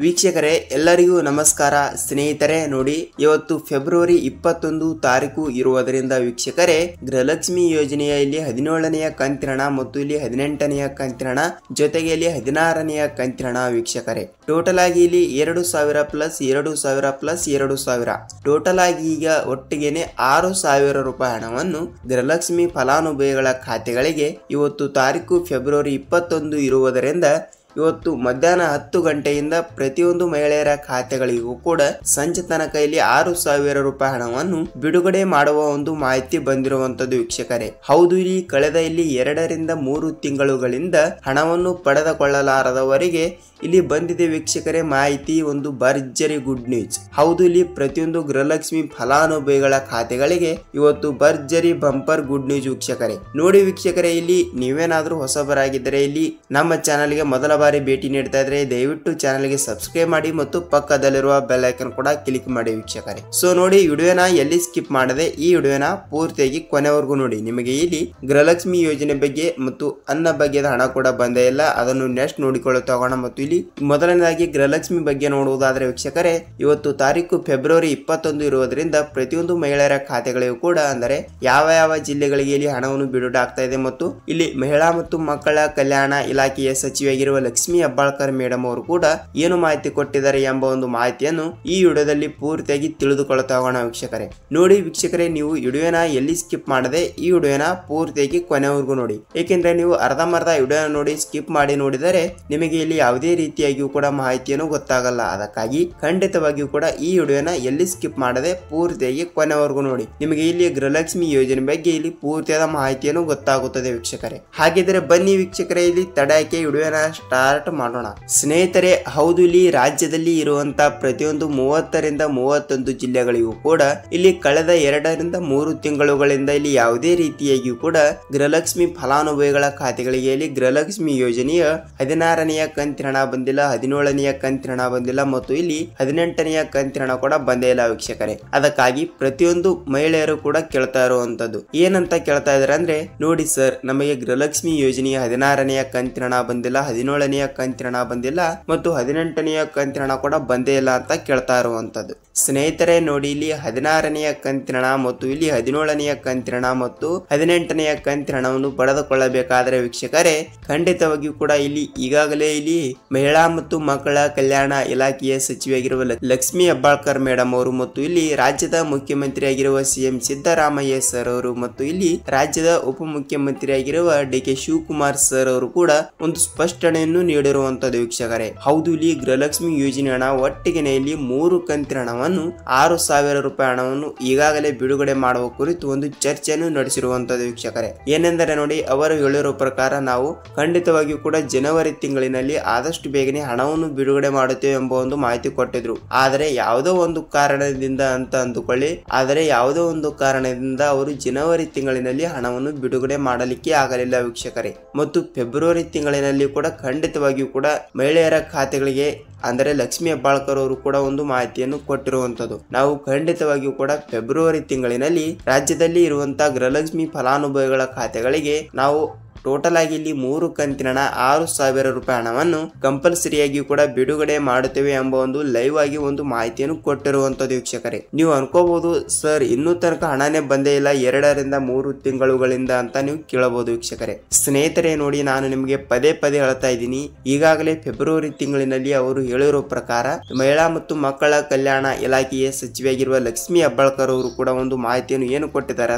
ವೀಕ್ಷಕರೇ ಎಲ್ಲರಿಗೂ ನಮಸ್ಕಾರ ಸ್ನೇಹಿತರೆ. ನೋಡಿ, ಇವತ್ತು ಫೆಬ್ರವರಿ 21 ತಾರೀಕು ಇರುವುದರಿಂದ ವೀಕ್ಷಕರೇ, ಗೃಹಲಕ್ಷ್ಮಿ ಯೋಜನೆಯ ಇಲ್ಲಿ 17ನೆಯ ಕಂತಿನ ಹಣ ಮತ್ತು ಇಲ್ಲಿ 18ನೆಯ ಕಂತಿನ ಹಣ ಜೊತೆಗೆ ಇಲ್ಲಿ 16ನೆಯ ಕಂತಿನ ಹಣ ವೀಕ್ಷಕರೇ. ಟೋಟಲ್ ಆಗಿ ಇಲ್ಲಿ 2000 ಪ್ಲಸ್ 2000 ಪ್ಲಸ್ 2000 ಟೋಟಲ್ ಆಗಿ ಈಗ ಒಟ್ಟಿಗೆನೆ 6000 ರೂಪಾಯಿ ಹಣವನ್ನು ಗೃಹಲಕ್ಷ್ಮಿ ಫಲಾನುಭವಿಗಳ ಖಾತೆಗಳಿಗೆ ಇವತ್ತು ತಾರೀಕು ಫೆಬ್ರವರಿ 21 ಇರುವುದರಿಂದ ಇವತ್ತು ಮಧ್ಯಾಹ್ನ 10 ಗಂಟೆಯಿಂದ ಪ್ರತಿಯೊಂದು ಮಹಿಳೆಯರ ಖಾತೆಗಳಿಗೂ ಕೂಡ ಸಂಜೆ ತನಕ ಇಲ್ಲಿ 6000 ರೂಪಾಯಿ ಹಣವನ್ನು ಬಿಡುಗಡೆ ಮಾಡುವ ಒಂದು ಮಾಹಿತಿ ಬಂದಿರುವಂತದ್ದು ವೀಕ್ಷಕರೇ. ಹೌದು, ಇಲ್ಲಿ ಕಳೆದ ಇಲ್ಲಿ 2 ರಿಂದ 3 ತಿಂಗಳುಗಳಿಂದ ಹಣವನ್ನು ಪಡೆದುಕೊಳ್ಳಲಾರದವರಿಗೆ ಇಲ್ಲಿ ಬಂದಿದೆ ವೀಕ್ಷಕರೇ ಮಾಹಿತಿ. ಒಂದು ಭರ್ಜರಿ ಗುಡ್ ನ್ಯೂಸ್. ಹೌದು, ಇಲ್ಲಿ ಪ್ರತಿಯೊಂದು ಗೃಹಲಕ್ಷ್ಮಿ ಫಲಾನುಭವಿಗಳ ಖಾತೆಗಳಿಗೆ ಇವತ್ತು ಭರ್ಜರಿ ಬಂಪರ್ ಗುಡ್ ನ್ಯೂಸ್ ವೀಕ್ಷಕರೇ. ನೋಡಿ ವೀಕ್ಷಕರೇ, ಇಲ್ಲಿ ನೀವೇನಾದ್ರೂ ಹೊಸಬರಾಗಿದ್ದರೆ ಇಲ್ಲಿ ನಮ್ಮ ಚಾನಲ್ಗೆ ಮೊದಲ ಬಾರಿ ಭೇಟಿ ನೀಡ್ತಾ ಇದ್ರೆ ದಯವಿಟ್ಟು ಚಾನಲ್ಗೆ ಸಬ್ಸ್ಕ್ರೈಬ್ ಮಾಡಿ ಮತ್ತು ಪಕ್ಕದಲ್ಲಿರುವ ಬೆಲ್ ಐಕನ್ ಕೂಡ ಕ್ಲಿಕ್ ಮಾಡಿ ವೀಕ್ಷಕರೇ. ಸೊ ನೋಡಿ, ವಿಡಿಯೋನ ಎಲ್ಲಿ ಸ್ಕಿಪ್ ಮಾಡದೆ ಈ ವಿಡಿಯೋನ ಪೂರ್ತಿಯಾಗಿ ಕೊನೆವರೆಗೂ ನೋಡಿ. ನಿಮಗೆ ಇಲ್ಲಿ ಗೃಹಲಕ್ಷ್ಮಿ ಯೋಜನೆ ಬಗ್ಗೆ ಮತ್ತು ಅನ್ನ ಬಗ್ಗೆದ ಹಣ ಕೂಡ ಬಂದೇ ಇಲ್ಲ, ಅದನ್ನು ನೆಕ್ಸ್ಟ್ ನೋಡಿಕೊಳ್ಳುತ್ತಾ ಹೋಗೋಣ. ಮತ್ತು ಇಲ್ಲಿ ಮೊದಲನೇದಾಗಿ ಗೃಹಲಕ್ಷ್ಮಿ ಬಗ್ಗೆ ನೋಡುವುದಾದ್ರೆ ವೀಕ್ಷಕರೇ, ಇವತ್ತು ತಾರೀಕು ಫೆಬ್ರವರಿ 21 ಇರುವುದರಿಂದ ಪ್ರತಿಯೊಂದು ಮಹಿಳೆಯರ ಖಾತೆಗಳಿಗೂ ಕೂಡ ಅಂದರೆ ಯಾವ ಯಾವ ಜಿಲ್ಲೆಗಳಿಗೆ ಇಲ್ಲಿ ಹಣವನ್ನು ಬಿಡುಗಡೆ ಆಗ್ತಾ ಇದೆ ಮತ್ತು ಇಲ್ಲಿ ಮಹಿಳಾ ಮತ್ತು ಮಕ್ಕಳ ಕಲ್ಯಾಣ ಇಲಾಖೆಯ ಸಚಿವೆಯಾಗಿರುವ ಲಕ್ಷ್ಮಿ ಹೆಬ್ಬಾಳ್ಕರ್ ಮೇಡಮ್ ಅವರು ಕೂಡ ಏನು ಮಾಹಿತಿ ಕೊಟ್ಟಿದ್ದಾರೆ ಎಂಬ ಒಂದು ಮಾಹಿತಿಯನ್ನು ಈ ವಿಡಿಯೋದಲ್ಲಿ ಪೂರ್ತಿಯಾಗಿ ತಿಳಿದುಕೊಳ್ಳುತ್ತಾ ಹೋಗೋಣ ವೀಕ್ಷಕರೇ. ನೋಡಿ ವೀಕ್ಷಕರೇ, ನೀವು ವಿಡಿಯೋನ ಎಲ್ಲಿ ಸ್ಕಿಪ್ ಮಾಡದೆ ಈ ವಿಡಿಯೋನ ಪೂರ್ತಿಯಾಗಿ ಕೊನೆವರೆಗೂ ನೋಡಿ. ಏಕೆಂದ್ರೆ ನೀವು ಅರ್ಧಂಬರ್ಧ ವಿಡಿಯೋನ ನೋಡಿ ಸ್ಕಿಪ್ ಮಾಡಿ ನೋಡಿದರೆ ನಿಮಗೆ ಇಲ್ಲಿ ಯಾವುದೇ ರೀತಿಯಾಗಿಯೂ ಕೂಡ ಮಾಹಿತಿಯನ್ನು ಗೊತ್ತಾಗಲ್ಲ. ಅದಕ್ಕಾಗಿ ಖಂಡಿತವಾಗಿಯೂ ಕೂಡ ಈ ವಿಡಿಯೋನ ಎಲ್ಲಿ ಸ್ಕಿಪ್ ಮಾಡದೆ ಪೂರ್ತಿಯಾಗಿ ಕೊನೆವರೆಗೂ ನೋಡಿ. ನಿಮಗೆ ಇಲ್ಲಿ ಗೃಹಲಕ್ಷ್ಮಿ ಯೋಜನೆ ಬಗ್ಗೆ ಇಲ್ಲಿ ಪೂರ್ತಿಯಾದ ಮಾಹಿತಿಯನ್ನು ಗೊತ್ತಾಗುತ್ತದೆ ವೀಕ್ಷಕರೇ. ಹಾಗಿದ್ರೆ ಬನ್ನಿ ವೀಕ್ಷಕರೇ, ಇಲ್ಲಿ ತಡಕ್ಕೆ ವಿಡಿಯೋನ ಸ್ಟಾರ್ಟ್ ಮಾಡೋಣ ಸ್ನೇಹಿತರೆ. ಹೌದು, ಇಲ್ಲಿ ರಾಜ್ಯದಲ್ಲಿ ಇರುವಂತಹ ಪ್ರತಿಯೊಂದು 30 ರಿಂದ 31 ಜಿಲ್ಲೆಗಳಿಗೂ ಕೂಡ ಇಲ್ಲಿ ಕಳೆದ 2 ರಿಂದ 3 ತಿಂಗಳುಗಳಿಂದ ಇಲ್ಲಿ ಯಾವುದೇ ರೀತಿಯಾಗಿಯೂ ಕೂಡ ಗೃಹಲಕ್ಷ್ಮಿ ಫಲಾನುಭವಿಗಳ ಖಾತೆಗಳಿಗೆ ಇಲ್ಲಿ ಗೃಹಲಕ್ಷ್ಮಿ ಯೋಜನೆಯ 16ನೆಯ ಕಂತಿನ ಹಣ ಬಂದಿಲ್ಲ, 17ನೆಯ ಕಂತಿನ ಹಣ ಬಂದಿಲ್ಲ ಮತ್ತು ಇಲ್ಲಿ 18ನೆಯ ಕಂತಿನ ಹಣ ಕೂಡ ಬಂದೇ ಇಲ್ಲ ವೀಕ್ಷಕರೇ. ಅದಕ್ಕಾಗಿ ಪ್ರತಿಯೊಂದು ಮಹಿಳೆಯರು ಕೂಡ ಕೇಳ್ತಾ ಇರುವಂತದ್ದು ಏನಂತ ಕೇಳ್ತಾ ಇದಾರೆ ಅಂದ್ರೆ, ನೋಡಿ ಸರ್, ನಮಗೆ ಗೃಹಲಕ್ಷ್ಮಿ ಯೋಜನೆಯ 16ನೆಯ ಕಂತಿನ ಹಣ ಬಂದಿಲ್ಲ, 17ನೆಯ ಕಂತಿನ ಹಣ ಬಂದಿಲ್ಲ ಮತ್ತು 18ನೆಯ ಕಂತಿನ ಹಣ ಕೂಡ ಬಂದೇ ಇಲ್ಲ ಅಂತ ಕೇಳ್ತಾ ಇರುವಂತದ್ದು ಸ್ನೇಹಿತರೆ. ನೋಡಿ, ಇಲ್ಲಿ 16ನೆಯ ಕಂತಿನ ಹಣ ಮತ್ತು ಇಲ್ಲಿ 17ನೆಯ ಕಂತಿನ ಹಣ ಮತ್ತು 18ನೆಯ ಕಂತಿನ ಹಣವನ್ನು ಪಡೆದುಕೊಳ್ಳಬೇಕಾದ್ರೆ ವೀಕ್ಷಕರೇ, ಖಂಡಿತವಾಗಿಯೂ ಕೂಡ ಇಲ್ಲಿ ಈಗಾಗಲೇ ಇಲ್ಲಿ ಮಹಿಳಾ ಮತ್ತು ಮಕ್ಕಳ ಕಲ್ಯಾಣ ಇಲಾಖೆಯ ಸಚಿವೆಯಾಗಿರುವ ಲಕ್ಷ್ಮಿ ಹೆಬ್ಬಾಳ್ಕರ್ ಮೇಡಮ್ ಅವರು ಮತ್ತು ಇಲ್ಲಿ ರಾಜ್ಯದ ಮುಖ್ಯಮಂತ್ರಿಯಾಗಿರುವ ಸಿಎಂ ಸಿದ್ದರಾಮಯ್ಯ ಸರ್ ಅವರು ಮತ್ತು ಇಲ್ಲಿ ರಾಜ್ಯದ ಉಪಮುಖ್ಯಮಂತ್ರಿಯಾಗಿರುವ ಡಿ.ಕೆ. ಶಿವಕುಮಾರ್ ಸರ್ ಅವರು ಕೂಡ ಒಂದು ಸ್ಪಷ್ಟನೆಯನ್ನು ನೀಡಿರುವಂತದ್ದು ವೀಕ್ಷಕರೇ. ಹೌದು, ಇಲ್ಲಿ ಗೃಹಲಕ್ಷ್ಮಿ ಯೋಜನೆ ಹಣ ಒಟ್ಟಿಗೆ ಇಲ್ಲಿ 3 ಕಂತಿನ ಹಣವನ್ನು 6000 ರೂಪಾಯಿ ಹಣವನ್ನು ಈಗಾಗಲೇ ಬಿಡುಗಡೆ ಮಾಡುವ ಕುರಿತು ಒಂದು ಚರ್ಚೆಯನ್ನು ನಡೆಸಿರುವಂತದ್ದು ವೀಕ್ಷಕರೇ. ಏನೆಂದರೆ ನೋಡಿ, ಅವರು ಹೇಳಿರುವ ಪ್ರಕಾರ ನಾವು ಖಂಡಿತವಾಗಿಯೂ ಕೂಡ ಜನವರಿ ತಿಂಗಳಿನಲ್ಲಿ ಆದಷ್ಟು ಬೇಗನೆ ಹಣವನ್ನು ಬಿಡುಗಡೆ ಮಾಡುತ್ತೇವೆ ಎಂಬ ಒಂದು ಮಾಹಿತಿ ಕೊಟ್ಟಿದ್ರು. ಆದರೆ ಯಾವುದೋ ಒಂದು ಕಾರಣದಿಂದ ಅಂತ ಅಂದುಕೊಳ್ಳಿ, ಆದರೆ ಯಾವುದೋ ಒಂದು ಕಾರಣದಿಂದ ಅವರು ಜನವರಿ ತಿಂಗಳಿನಲ್ಲಿ ಹಣವನ್ನು ಬಿಡುಗಡೆ ಮಾಡಲಿಕ್ಕೆ ಆಗಲಿಲ್ಲ ವೀಕ್ಷಕರೇ. ಮತ್ತು ಫೆಬ್ರವರಿ ತಿಂಗಳಿನಲ್ಲಿ ಕೂಡ ಖಂಡಿತವಾಗಿಯೂ ಕೂಡ ಮಹಿಳೆಯರ ಖಾತೆಗಳಿಗೆ ಅಂದರೆ ಲಕ್ಷ್ಮಿ ಹೆಬ್ಬಾಳ್ಕರ್ ಅವರು ಕೂಡ ಒಂದು ಮಾಹಿತಿಯನ್ನು ಕೊಟ್ಟಿರುವಂತದ್ದು. ನಾವು ಖಂಡಿತವಾಗಿಯೂ ಕೂಡ ಫೆಬ್ರವರಿ ತಿಂಗಳಿನಲ್ಲಿ ರಾಜ್ಯದಲ್ಲಿ ಇರುವಂತಹ ಗೃಹಲಕ್ಷ್ಮಿ ಫಲಾನುಭವಿಗಳ ಖಾತೆಗಳಿಗೆ ನಾವು ಟೋಟಲ್ ಆಗಿ ಇಲ್ಲಿ 3 ಕಂತಿನ ಹಣ 6000 ರೂಪಾಯಿ ಹಣವನ್ನು ಕಂಪಲ್ಸರಿಯಾಗಿ ಕೂಡ ಬಿಡುಗಡೆ ಮಾಡುತ್ತೇವೆ ಎಂಬ ಒಂದು ಲೈವ್ ಆಗಿ ಒಂದು ಮಾಹಿತಿಯನ್ನು ಕೊಟ್ಟಿರುವಂತದ್ದು ವೀಕ್ಷಕರೇ. ನೀವು ಅನ್ಕೋಬಹುದು, ಸರ್ ಇನ್ನೂ ತನಕ ಹಣನೇ ಬಂದೇ ಇಲ್ಲ 2 ರಿಂದ 3 ತಿಂಗಳುಗಳಿಂದ ಅಂತ ನೀವು ಕೇಳಬಹುದು ವೀಕ್ಷಕರೇ. ಸ್ನೇಹಿತರೆ ನೋಡಿ, ನಾನು ನಿಮಗೆ ಪದೇ ಪದೇ ಹೇಳ್ತಾ ಇದ್ದೀನಿ, ಈಗಾಗಲೇ ಫೆಬ್ರವರಿ ತಿಂಗಳಿನಲ್ಲಿ ಅವರು ಹೇಳಿರೋ ಪ್ರಕಾರ ಮಹಿಳಾ ಮತ್ತು ಮಕ್ಕಳ ಕಲ್ಯಾಣ ಇಲಾಖೆಯ ಸಚಿವೆಯಾಗಿರುವ ಲಕ್ಷ್ಮಿ ಹೆಬ್ಬಾಳ್ಕರ್ ಅವರು ಕೂಡ ಒಂದು ಮಾಹಿತಿಯನ್ನು ಏನು ಕೊಟ್ಟಿದ್ದಾರೆ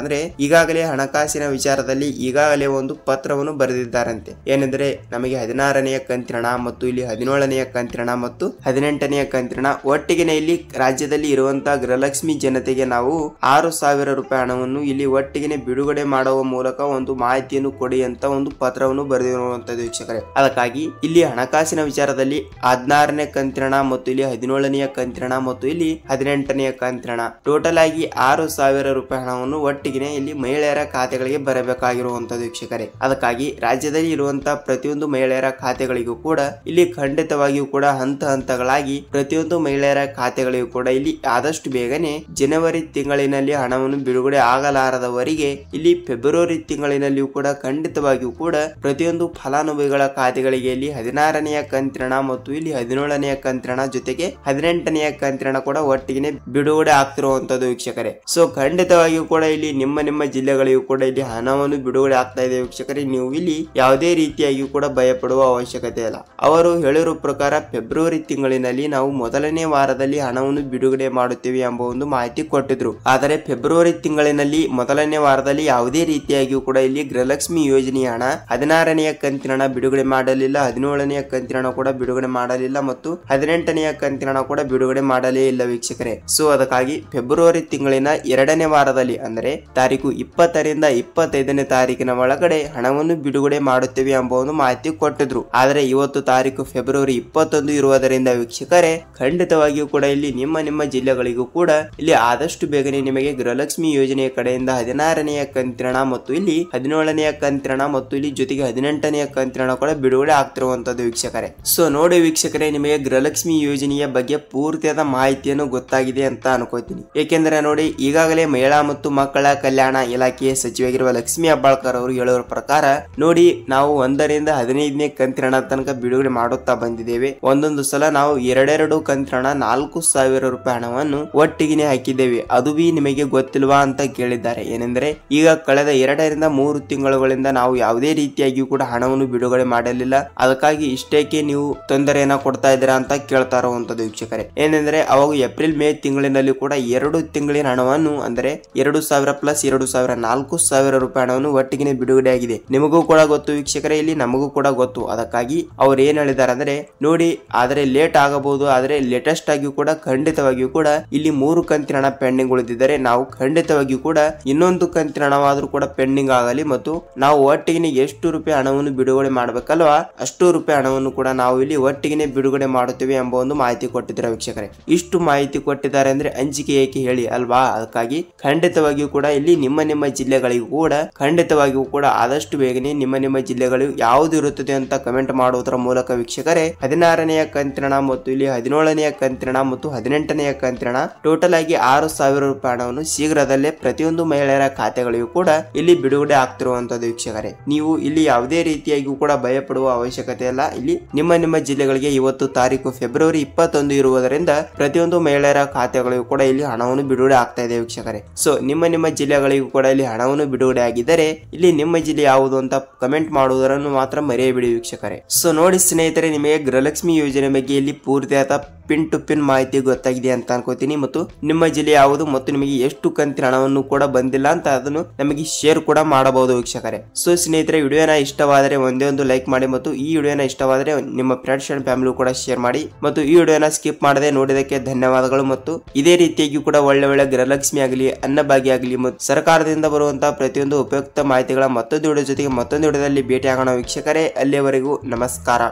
ಅಂದ್ರೆ, ಈಗಾಗಲೇ ಹಣಕಾಸಿನ ವಿಚಾರದಲ್ಲಿ ಈಗಾಗಲೇ ಒಂದು ಪತ್ರ ಬರೆದಿದ್ದಾರಂತೆ. ಏನೆಂದರೆ, ನಮಗೆ 16ನೆಯ ಕಂತಿನ ಹಣ ಮತ್ತು ಇಲ್ಲಿ 17ನೆಯ ಕಂತಿನ ಹಣ ಮತ್ತು 18ನೆಯ ಕಂತಿನ ಹಣ ಒಟ್ಟಿಗೆ ಇಲ್ಲಿ ರಾಜ್ಯದಲ್ಲಿ ಇರುವಂತಹ ಗೃಹಲಕ್ಷ್ಮಿ ಜನತೆಗೆ ನಾವು 6000 ರೂಪಾಯಿ ಹಣವನ್ನು ಇಲ್ಲಿ ಒಟ್ಟಿಗೆ ಬಿಡುಗಡೆ ಮಾಡುವ ಮೂಲಕ ಒಂದು ಮಾಹಿತಿಯನ್ನು ಕೊಡಿ ಅಂತ ಒಂದು ಪತ್ರವನ್ನು ಬರೆದಿರುವಂತದ್ದು ವೀಕ್ಷಕರೇ. ಅದಕ್ಕಾಗಿ ಇಲ್ಲಿ ಹಣಕಾಸಿನ ವಿಚಾರದಲ್ಲಿ 16ನೇ ಕಂತಿನ ಹಣ ಮತ್ತು ಇಲ್ಲಿ 17ನೆಯ ಕಂತಿನ ಹಣ ಮತ್ತು ಇಲ್ಲಿ 18ನೆಯ ಕಂತಿನ ಹಣ ಟೋಟಲ್ ಆಗಿ 6000 ರೂಪಾಯಿ ಹಣವನ್ನು ಒಟ್ಟಿಗೆ ಇಲ್ಲಿ ಮಹಿಳೆಯರ ಖಾತೆಗಳಿಗೆ ಬರಬೇಕಾಗಿರುವಂತದ್ದು ವೀಕ್ಷಕರೇ. ಅದಕ್ಕಾಗಿ ಅದಕ್ಕಾಗಿ ರಾಜ್ಯದಲ್ಲಿ ಇರುವಂತಹ ಪ್ರತಿಯೊಂದು ಮಹಿಳೆಯರ ಖಾತೆಗಳಿಗೂ ಕೂಡ ಇಲ್ಲಿ ಖಂಡಿತವಾಗಿಯೂ ಕೂಡ ಹಂತ ಹಂತಗಳಾಗಿ ಪ್ರತಿಯೊಂದು ಮಹಿಳೆಯರ ಖಾತೆಗಳಿಗೂ ಕೂಡ ಇಲ್ಲಿ ಆದಷ್ಟು ಬೇಗನೆ ಜನವರಿ ತಿಂಗಳಿನಲ್ಲಿ ಹಣವನ್ನು ಬಿಡುಗಡೆ ಆಗಲಾರದವರಿಗೆ ಇಲ್ಲಿ ಫೆಬ್ರವರಿ ತಿಂಗಳಿನಲ್ಲಿಯೂ ಕೂಡ ಖಂಡಿತವಾಗಿಯೂ ಕೂಡ ಪ್ರತಿಯೊಂದು ಫಲಾನುಭವಿಗಳ ಖಾತೆಗಳಿಗೆ ಇಲ್ಲಿ 16ನೆಯ ಕಂತಿನ ಮತ್ತು ಇಲ್ಲಿ 17ನೆಯ ಕಂತಿನ ಜೊತೆಗೆ 18ನೆಯ ಕಂತಿನ ಕೂಡ ಒಟ್ಟಿಗೆ ಬಿಡುಗಡೆ ಆಗ್ತಿರುವಂತದ್ದು ವೀಕ್ಷಕರೇ. ಸೊ ಖಂಡಿತವಾಗಿಯೂ ಕೂಡ ಇಲ್ಲಿ ನಿಮ್ಮ ಜಿಲ್ಲೆಗಳಿಗೂ ಕೂಡ ಇಲ್ಲಿ ಹಣವನ್ನು ಬಿಡುಗಡೆ ಆಗ್ತಾ ಇದೆ ವೀಕ್ಷಕರೇ. ನೀವು ಇಲ್ಲಿ ಯಾವುದೇ ರೀತಿಯಾಗಿ ಕೂಡ ಭಯಪಡುವ ಅವಶ್ಯಕತೆ ಇಲ್ಲ. ಅವರು ಹೇಳಿರುವ ಪ್ರಕಾರ ಫೆಬ್ರವರಿ ತಿಂಗಳಿನಲ್ಲಿ ನಾವು ಮೊದಲನೇ ವಾರದಲ್ಲಿ ಹಣವನ್ನು ಬಿಡುಗಡೆ ಮಾಡುತ್ತೇವೆ ಎಂಬ ಒಂದು ಮಾಹಿತಿ ಕೊಟ್ಟಿದ್ರು. ಆದರೆ ಫೆಬ್ರವರಿ ತಿಂಗಳಿನಲ್ಲಿ ಮೊದಲನೇ ವಾರದಲ್ಲಿ ಯಾವುದೇ ರೀತಿಯಾಗಿಯೂ ಕೂಡ ಇಲ್ಲಿ ಗೃಹಲಕ್ಷ್ಮಿ ಯೋಜನೆಯ ಹಣ 16ನೆಯ ಕಂತಿನ ಬಿಡುಗಡೆ ಮಾಡಲಿಲ್ಲ, 17ನೆಯ ಕಂತಿನ ಕೂಡ ಬಿಡುಗಡೆ ಮಾಡಲಿಲ್ಲ ಮತ್ತು 18ನೆಯ ಕಂತಿನ ಕೂಡ ಬಿಡುಗಡೆ ಮಾಡಲೇ ಇಲ್ಲ ವೀಕ್ಷಕರೇ. ಸೊ ಅದಕ್ಕಾಗಿ ಫೆಬ್ರವರಿ ತಿಂಗಳಿನ 2ನೇ ವಾರದಲ್ಲಿ ಅಂದರೆ ತಾರೀಕು 20ರಿಂದ 25ನೇ ತಾರೀಕಿನ ಒಳಗಡೆ ಹಣವನ್ನು ಬಿಡುಗಡೆ ಮಾಡುತ್ತೇವೆ ಎಂಬ ಒಂದು ಮಾಹಿತಿ ಕೊಟ್ಟಿದ್ರು. ಆದರೆ ಇವತ್ತು ತಾರೀಕು ಫೆಬ್ರವರಿ 21 ಇರುವುದರಿಂದ ವೀಕ್ಷಕರೇ ಖಂಡಿತವಾಗಿಯೂ ಕೂಡ ಇಲ್ಲಿ ನಿಮ್ಮ ಜಿಲ್ಲೆಗಳಿಗೂ ಕೂಡ ಇಲ್ಲಿ ಆದಷ್ಟು ಬೇಗನೆ ನಿಮಗೆ ಗೃಹಲಕ್ಷ್ಮಿ ಯೋಜನೆಯ ಕಡೆಯಿಂದ 16ನೆಯ ಕಂತಿನ ಮತ್ತು ಇಲ್ಲಿ 17ನೆಯ ಕಂತಿನ ಮತ್ತು ಇಲ್ಲಿ ಜೊತೆಗೆ 18ನೆಯ ಕಂತಿನ ಕೂಡ ಬಿಡುಗಡೆ ಆಗ್ತಿರುವಂತದ್ದು ವೀಕ್ಷಕರೇ. ಸೊ ನೋಡಿ ವೀಕ್ಷಕರೇ, ನಿಮಗೆ ಗೃಹಲಕ್ಷ್ಮಿ ಯೋಜನೆಯ ಬಗ್ಗೆ ಪೂರ್ತಿಯಾದ ಮಾಹಿತಿಯನ್ನು ಗೊತ್ತಾಗಿದೆ ಅಂತ ಅನ್ಕೋತೀನಿ. ಏಕೆಂದ್ರೆ ನೋಡಿ, ಈಗಾಗಲೇ ಮಹಿಳಾ ಮತ್ತು ಮಕ್ಕಳ ಕಲ್ಯಾಣ ಇಲಾಖೆಯ ಸಚಿವರಾಗಿರುವ ಲಕ್ಷ್ಮಿ ಹೆಬ್ಬಾಳ್ಕರ್ ಅವರು ಹೇಳುವ ಪ್ರಕಾರ ನೋಡಿ, ನಾವು 1ರಿಂದ 15ನೇ ಕಂತಿನ ತನಕ ಬಿಡುಗಡೆ ಮಾಡುತ್ತಾ ಬಂದಿದ್ದೇವೆ. ಒಂದೊಂದು ಸಲ ನಾವು ಎರಡೆರಡು ಕಂತಿನ 4,000 ರೂಪಾಯಿ ಹಣವನ್ನು ಒಟ್ಟಿಗೆ ಹಾಕಿದ್ದೇವೆ. ಅದು ಬಿ ನಿಮಗೆ ಗೊತ್ತಿಲ್ವಾ ಅಂತ ಕೇಳಿದ್ದಾರೆ. ಏನೆಂದ್ರೆ ಈಗ ಕಳೆದ 2ರಿಂದ 3 ತಿಂಗಳುಗಳಿಂದ ನಾವು ಯಾವುದೇ ರೀತಿಯಾಗಿ ಕೂಡ ಹಣವನ್ನು ಬಿಡುಗಡೆ ಮಾಡಲಿಲ್ಲ, ಅದಕ್ಕಾಗಿ ಇಷ್ಟೇಕೆ ನೀವು ತೊಂದರೆಯನ್ನ ಕೊಡ್ತಾ ಇದ್ದೀರಾ ಅಂತ ಕೇಳ್ತಾ ಇರುವಂತದ್ದು ವೀಕ್ಷಕರೇ. ಏನೆಂದ್ರೆ ಅವಾಗ ಏಪ್ರಿಲ್ ಮೇ ತಿಂಗಳಿನಲ್ಲಿ ಕೂಡ 2 ತಿಂಗಳಿನ ಹಣವನ್ನು ಅಂದ್ರೆ 2,000 ಪ್ಲಸ್ 2,000 4,000 ರೂಪಾಯಿ ಹಣವನ್ನು ಒಟ್ಟಿಗೆ ಬಿಡುಗಡೆ ಆಗಿದೆ. ನಿಮಗೂ ಕೂಡ ಗೊತ್ತು ವೀಕ್ಷಕರೇ, ಇಲ್ಲಿ ನಮಗೂ ಕೂಡ ಗೊತ್ತು. ಅದಕ್ಕಾಗಿ ಅವ್ರು ಏನ್ ಹೇಳಿದ್ದಾರೆ ಅಂದ್ರೆ ನೋಡಿ, ಆದ್ರೆ ಲೇಟ್ ಆಗಬಹುದು, ಆದ್ರೆ ಲೇಟೆಸ್ಟ್ ಆಗಿ ಕೂಡ ಖಂಡಿತವಾಗಿಯೂ ಕೂಡ ಇಲ್ಲಿ 3 ಕಂತಿನ ಹಣ ಪೆಂಡಿಂಗ್ ಉಳಿದಿದ್ದಾರೆ. ನಾವು ಖಂಡಿತವಾಗಿಯೂ ಕೂಡ ಇನ್ನೊಂದು ಕಂತಿನ ಹಣವಾದ್ರೂ ಕೂಡ ಪೆಂಡಿಂಗ್ ಆಗಲಿ ಮತ್ತು ನಾವು ಒಟ್ಟಿಗೆ ಎಷ್ಟು ರೂಪಾಯಿ ಹಣವನ್ನು ಬಿಡುಗಡೆ ಮಾಡ್ಬೇಕಲ್ವಾ ಅಷ್ಟು ರೂಪಾಯಿ ಹಣವನ್ನು ಕೂಡ ನಾವು ಇಲ್ಲಿ ಒಟ್ಟಿಗೆ ಬಿಡುಗಡೆ ಮಾಡುತ್ತೇವೆ ಎಂಬ ಒಂದು ಮಾಹಿತಿ ಕೊಟ್ಟಿದ್ದಾರೆ ವೀಕ್ಷಕರೇ. ಇಷ್ಟು ಮಾಹಿತಿ ಕೊಟ್ಟಿದ್ದಾರೆ ಅಂದ್ರೆ ಅಂಜಿಕೆ ಏಕೆ ಹೇಳಿ ಅಲ್ವಾ. ಅದಕ್ಕಾಗಿ ಖಂಡಿತವಾಗಿಯೂ ಕೂಡ ಇಲ್ಲಿ ನಿಮ್ಮ ಜಿಲ್ಲೆಗಳಿಗೂ ಕೂಡ ಖಂಡಿತವಾಗಿಯೂ ಕೂಡ ಆದಷ್ಟು ಬೇಗನೆ ನಿಮ್ಮ ಜಿಲ್ಲೆಗಳು ಯಾವ್ದು ಇರುತ್ತದೆ ಅಂತ ಕಮೆಂಟ್ ಮಾಡುವುದರ ಮೂಲಕ ವೀಕ್ಷಕರೇ 16ನೆಯ ಕಂತಿನ ಮತ್ತು ಇಲ್ಲಿ 17ನೆಯ ಕಂತಿನ ಮತ್ತು 18ನೆಯ ಕಂತಿನ ಟೋಟಲ್ ಆಗಿ 6,000 ರೂಪಾಯಿ ಹಣವನ್ನು ಶೀಘ್ರದಲ್ಲೇ ಪ್ರತಿಯೊಂದು ಮಹಿಳೆಯರ ಖಾತೆಗಳಿಗೂ ಕೂಡ ಇಲ್ಲಿ ಬಿಡುಗಡೆ ಆಗ್ತಿರುವಂತದ್ದು ವೀಕ್ಷಕರೇ. ನೀವು ಇಲ್ಲಿ ಯಾವುದೇ ರೀತಿಯಾಗಿಯೂ ಕೂಡ ಭಯಪಡುವ ಅವಶ್ಯಕತೆ ಇಲ್ಲ. ಇಲ್ಲಿ ನಿಮ್ಮ ಜಿಲ್ಲೆಗಳಿಗೆ ಇವತ್ತು ತಾರೀಕು ಫೆಬ್ರವರಿ 21 ಇರುವುದರಿಂದ ಪ್ರತಿಯೊಂದು ಮಹಿಳೆಯರ ಖಾತೆಗಳಿಗೂ ಕೂಡ ಇಲ್ಲಿ ಹಣವನ್ನು ಬಿಡುಗಡೆ ಆಗ್ತಾ ಇದೆ ವೀಕ್ಷಕರೇ. ಸೊ ನಿಮ್ಮ ಜಿಲ್ಲೆಗಳಿಗೂ ಕೂಡ ಇಲ್ಲಿ ಹಣವನ್ನು ಬಿಡುಗಡೆ ಆಗಿದ್ದರೆ ಇಲ್ಲಿ ನಿಮ್ಮ ಜಿಲ್ಲೆ ಯಾವುದು ಅಂತ ಕಮೆಂಟ್ ಮಾಡುವುದನ್ನು ಮಾತ್ರ ಮರೆಯಬೇಡಿ ವೀಕ್ಷಕರೇ. ಸೊ ನೋಡಿ ಸ್ನೇಹಿತರೆ, ನಿಮಗೆ ಗೃಹಲಕ್ಷ್ಮಿ ಯೋಜನೆ ಬಗ್ಗೆ ಇಲ್ಲಿ ಪೂರ್ತಿಯಾದ ಪಿನ್ ಟು ಪಿನ್ ಮಾಹಿತಿ ಗೊತ್ತಾಗಿದೆ ಅಂತ ಅನ್ಕೋತೀನಿ. ಮತ್ತು ನಿಮ್ಮ ಜಿಲ್ಲೆ ಯಾವುದು ಮತ್ತು ನಿಮಗೆ ಎಷ್ಟು ಕಂತಿನ ಹಣವನ್ನು ಕೂಡ ಬಂದಿಲ್ಲ ಅಂತ ಅದನ್ನು ನಮಗೆ ಶೇರ್ ಕೂಡ ಮಾಡಬಹುದು ವೀಕ್ಷಕರೇ. ಸೊ ಸ್ನೇಹಿತರೆ, ವಿಡಿಯೋನ ಇಷ್ಟವಾದರೆ ಒಂದೇ ಒಂದು ಲೈಕ್ ಮಾಡಿ ಮತ್ತು ಈ ವಿಡಿಯೋನ ಇಷ್ಟವಾದರೆ ನಿಮ್ಮ ಫ್ರೆಂಡ್ಸ್ ಅಂಡ್ ಫ್ಯಾಮಿಲಿ ಕೂಡ ಶೇರ್ ಮಾಡಿ ಮತ್ತು ಈ ವಿಡಿಯೋನ ಸ್ಕಿಪ್ ಮಾಡದೆ ನೋಡಿದಕ್ಕೆ ಧನ್ಯವಾದಗಳು. ಮತ್ತು ಇದೇ ರೀತಿಯಾಗಿ ಕೂಡ ಒಳ್ಳೆ ಗೃಹಲಕ್ಷ್ಮಿ ಆಗಲಿ, ಅನ್ನಭಾಗ್ಯ ಆಗಲಿ ಮತ್ತು ಸರ್ಕಾರದಿಂದ ಬರುವಂತಹ ಪ್ರತಿಯೊಂದು ಉಪಯುಕ್ತ ಮಾಹಿತಿಗಳ ಮತ್ತೊಂದು ವಿಡಿಯೋ ಜೊತೆಗೆ ಮತ್ತೊಂದು ವಿಡಿಯೋದಲ್ಲಿ ಭೇಟಿ ಆಗೋಣ ವೀಕ್ಷಕರೇ. ಅಲ್ಲಿಯವರೆಗೂ ನಮಸ್ಕಾರ.